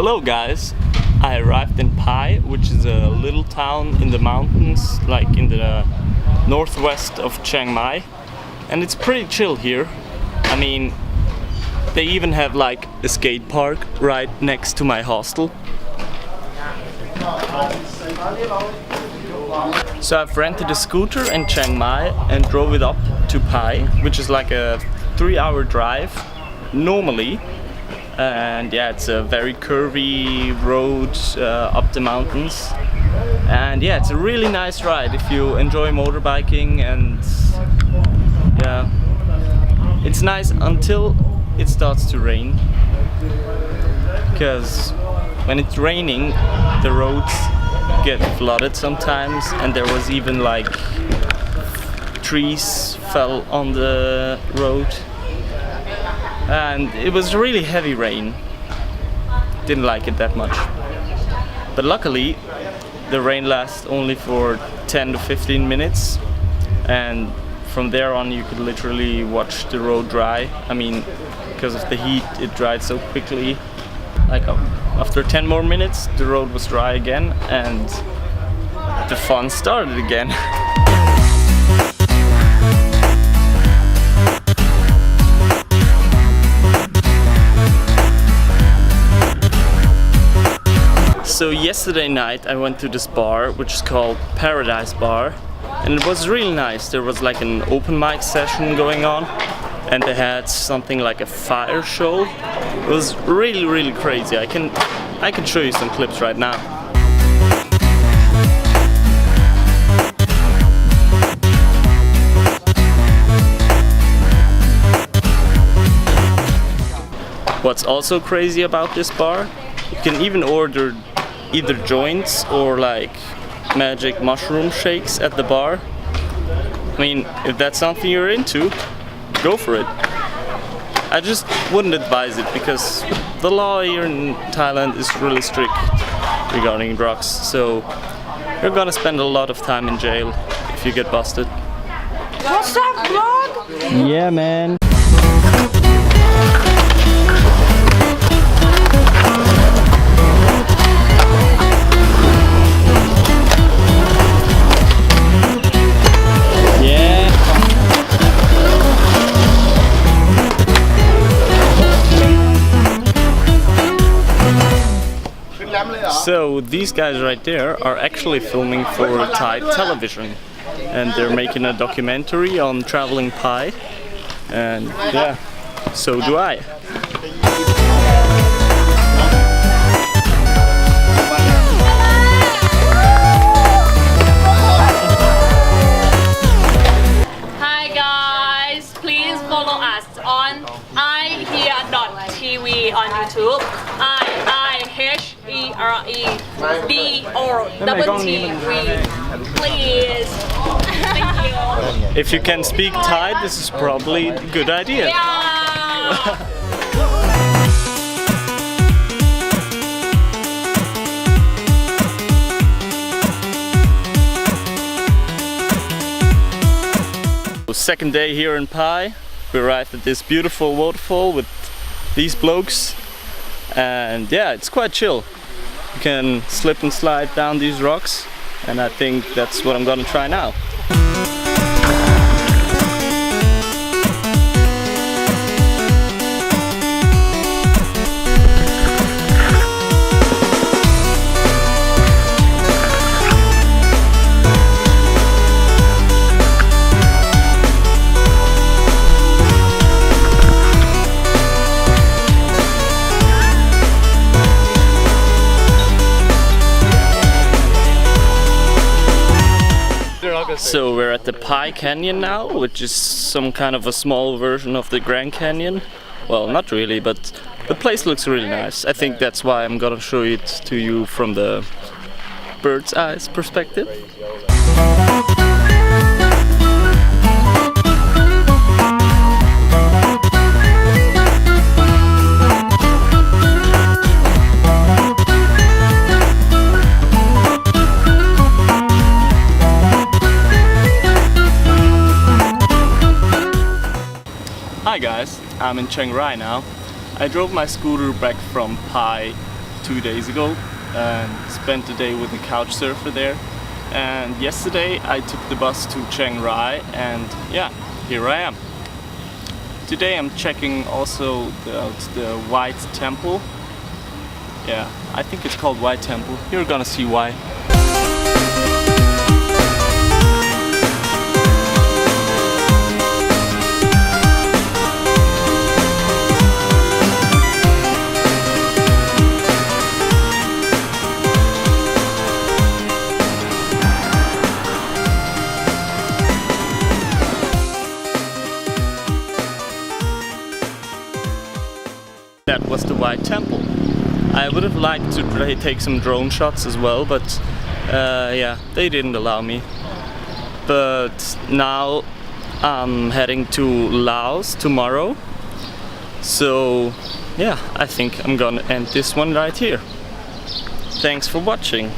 Hello guys, I arrived in Pai, which is a little town in the mountains, like in the northwest of Chiang Mai, and it's pretty chill here. I mean, they even have like a skate park right next to my hostel. So I've rented a scooter in Chiang Mai and drove it up to Pai, which is like a 3-hour drive normally. And yeah, it's a very curvy road up the mountains, and yeah, it's a really nice ride if you enjoy motorbiking. And yeah, it's nice until it starts to rain, because when it's raining the roads get flooded sometimes, and there was even like trees fell on the road. And it was really heavy rain. Didn't like it that much. But luckily the rain lasts only for 10 to 15 minutes, and from there on you could literally watch the road dry. I mean, because of the heat it dried so quickly. Like after 10 more minutes the road was dry again and the fun started again. So yesterday night I went to this bar, which is called Paradise Bar, and it was really nice. There was like an open mic session going on, and they had something like a fire show. It was really crazy. I can show you some clips right now. What's also crazy about this bar, you can even order either joints or like magic mushroom shakes at the bar. I mean, if that's something you're into, go for it. I just wouldn't advise it because the law here in Thailand is really strict regarding drugs, so you're gonna spend a lot of time in jail if you get busted. What's up, vlog? Yeah, man. So these guys right there are actually filming for Thai television, and they're making a documentary on traveling Pai, and yeah, so do I. Hi guys, please follow us on iHear.tv on YouTube. IHEREDOTV. Please. Thank you. If you can speak Thai, this is probably a good idea. Yeah. Second day here in Pai. We arrived at this beautiful waterfall with these blokes, and yeah, it's quite chill. You can slip and slide down these rocks, and I think that's what I'm gonna try now. So we're at the Pai Canyon now, which is some kind of a small version of the Grand Canyon. Well, not really, but the place looks really nice. I think that's why I'm gonna show it to you from the bird's eyes perspective. Hi guys, I'm in Chiang Rai now. I drove my scooter back from Pai 2 days ago and spent the day with a couch surfer there. And yesterday I took the bus to Chiang Rai, and yeah, here I am. Today I'm checking also the White Temple. Yeah, I think it's called White Temple. You're gonna see why. That was the White Temple. I would have liked to take some drone shots as well, but yeah, they didn't allow me. But now I'm heading to Laos tomorrow. So yeah, I think I'm gonna end this one right here. Thanks for watching.